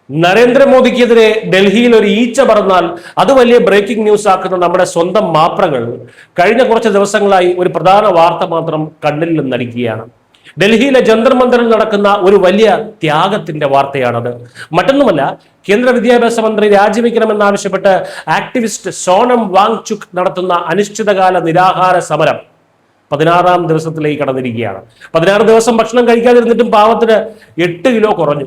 നരേന്ദ്രമോദിക്കെതിരെ ഡൽഹിയിൽ ഒരു ഈച്ച പറന്നാൽ അത് വലിയ ബ്രേക്കിംഗ് ന്യൂസ് ആക്കുന്ന നമ്മുടെ സ്വന്തം മാപ്രകൾ കഴിഞ്ഞ കുറച്ച് ദിവസങ്ങളായി ഒരു പ്രധാന വാർത്ത മാത്രം കണ്ണിൽ നിന്നടിക്കുകയാണ്. ഡൽഹിയിലെ ജന്തർ മന്ദറിൽ നടക്കുന്ന ഒരു വലിയ ത്യാഗത്തിന്റെ വാർത്തയാണത്. മറ്റൊന്നുമല്ല, കേന്ദ്ര വിദ്യാഭ്യാസ മന്ത്രി രാജിവെക്കണമെന്നാവശ്യപ്പെട്ട് ആക്ടിവിസ്റ്റ് സോനം വാങ്ചുക് നടത്തുന്ന അനിശ്ചിതകാല നിരാഹാര സമരം 16-ാം ദിവസത്തിലേക്ക് കടന്നിരിക്കുകയാണ്. 16 ദിവസം ഭക്ഷണം കഴിക്കാതിരുന്നിട്ടും പാവത്തിന് 8 കിലോ കുറഞ്ഞു.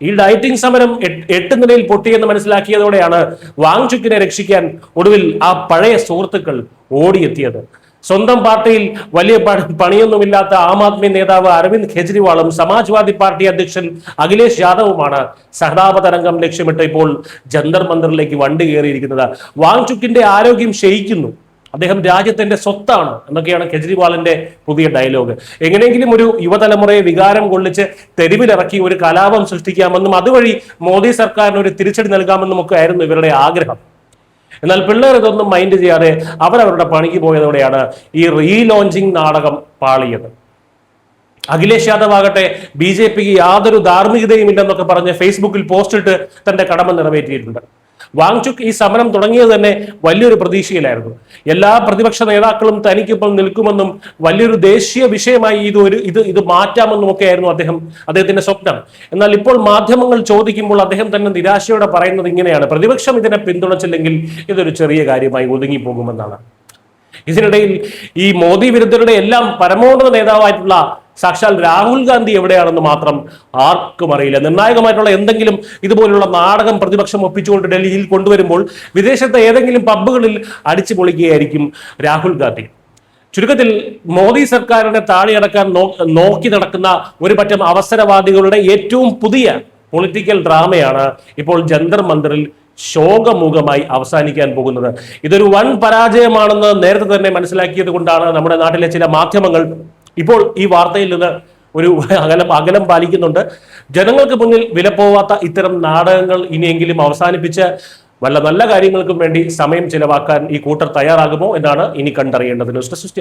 ഈ ഡയറ്റിംഗ് സമരം 8 നിലയിൽ പൊട്ടിയെന്ന് മനസ്സിലാക്കിയതോടെയാണ് വാങ്ചുക്കിനെ രക്ഷിക്കാൻ ഒടുവിൽ ആ പഴയ സുഹൃത്തുക്കൾ ഓടിയെത്തിയത്. സ്വന്തം പാർട്ടിയിൽ വലിയ പണിയൊന്നുമില്ലാത്ത ആം ആദ്മി നേതാവ് അരവിന്ദ് കെജ്രിവാളും സമാജ്വാദി പാർട്ടി അധ്യക്ഷൻ അഖിലേഷ് യാദവുമാണ് സഹതാപ തരംഗം ലക്ഷ്യമിട്ട് ഇപ്പോൾ ജന്തർ മന്ദറിലേക്ക് വണ്ടി കയറിയിരിക്കുന്നത്. വാങ്ചുക്കിന്റെ ആരോഗ്യം ക്ഷയിക്കുന്നു, അദ്ദേഹം രാജ്യത്തിന്റെ സ്വത്താണ് എന്നൊക്കെയാണ് കെജ്രിവാളിന്റെ പുതിയ ഡയലോഗ്. എങ്ങനെയെങ്കിലും ഒരു യുവതലമുറയെ വികാരം കൊള്ളിച്ച് തെരുവിലിറക്കി ഒരു കലാപം സൃഷ്ടിക്കാമെന്നും അതുവഴി മോദി സർക്കാരിന് ഒരു തിരിച്ചടി നൽകാമെന്നും ഒക്കെ ആയിരുന്നു ഇവരുടെ ആഗ്രഹം. എന്നാൽ പിള്ളേർ ഇതൊന്നും മൈൻഡ് ചെയ്യാതെ അവരവരുടെ പണിക്ക് പോയതോടെയാണ് ഈ റീലോഞ്ചിങ് നാടകം പാളിയത്. അഖിലേഷ് യാദവ് ആകട്ടെ BJPക്ക് യാതൊരു ധാർമ്മികതയും ഇല്ലെന്നൊക്കെ പറഞ്ഞ് ഫേസ്ബുക്കിൽ പോസ്റ്റിട്ട് തന്റെ കടമ നിറവേറ്റിയിട്ടുണ്ട്. വാങ്ചുക് ഈ സമരം തുടങ്ങിയത് തന്നെ വലിയൊരു പ്രതീക്ഷയിലായിരുന്നു. എല്ലാ പ്രതിപക്ഷ നേതാക്കളും തനിക്കൊപ്പം നിൽക്കുമെന്നും വലിയൊരു ദേശീയ വിഷയമായി ഇത് മാറ്റാമെന്നും ഒക്കെ ആയിരുന്നു അദ്ദേഹത്തിന്റെ സ്വപ്നം. എന്നാൽ ഇപ്പോൾ മാധ്യമങ്ങൾ ചോദിക്കുമ്പോൾ അദ്ദേഹം തന്നെ നിരാശയോടെ പറയുന്നത് ഇങ്ങനെയാണ്: പ്രതിപക്ഷം ഇതിനെ പിന്തുണച്ചില്ലെങ്കിൽ ഇതൊരു ചെറിയ കാര്യമായി ഒതുങ്ങിപ്പോകുമെന്നാണ്. ഇതിനിടയിൽ ഈ മോദി വിരുദ്ധരുടെ എല്ലാം പരമോന്നത നേതാവായിട്ടുള്ള സാക്ഷാൽ രാഹുൽ ഗാന്ധി എവിടെയാണെന്ന് മാത്രം ആർക്കും അറിയില്ല. നിർണായകമായിട്ടുള്ള എന്തെങ്കിലും ഇതുപോലുള്ള നാടകം പ്രതിപക്ഷം ഒപ്പിച്ചുകൊണ്ട് ഡൽഹിയിൽ കൊണ്ടുവരുമ്പോൾ വിദേശത്തെ ഏതെങ്കിലും പബ്ബുകളിൽ അടിച്ചു പൊളിക്കുകയായിരിക്കും രാഹുൽ ഗാന്ധി. ചുരുക്കത്തിൽ മോദി സർക്കാരിനെ താഴെയടക്കാൻ നോക്കി നടക്കുന്ന ഒരു പറ്റം അവസരവാദികളുടെ ഏറ്റവും പുതിയ പൊളിറ്റിക്കൽ ഡ്രാമയാണ് ഇപ്പോൾ ജന്തർ മന്ദറിൽ ശോകമുഖമായി അവസാനിക്കാൻ പോകുന്നത്. ഇതൊരു വൻ പരാജയമാണെന്ന് നേരത്തെ തന്നെ മനസ്സിലാക്കിയത് കൊണ്ടാണ് നമ്മുടെ നാട്ടിലെ ചില മാധ്യമങ്ങൾ ഇപ്പോൾ ഈ വാർത്തയിൽ നിന്ന് ഒരു അകലം പാലിക്കുന്നുണ്ട്. ജനങ്ങൾക്ക് മുന്നിൽ വിലപ്പോവാത്ത ഇത്തരം നാടകങ്ങൾ ഇനിയെങ്കിലും അവസാനിപ്പിച്ച് വല്ല നല്ല കാര്യങ്ങൾക്കും വേണ്ടി സമയം ചിലവാക്കാൻ ഈ കൂട്ടർ തയ്യാറാകുമോ എന്നാണ് ഇനി കണ്ടറിയേണ്ടത്. News desk.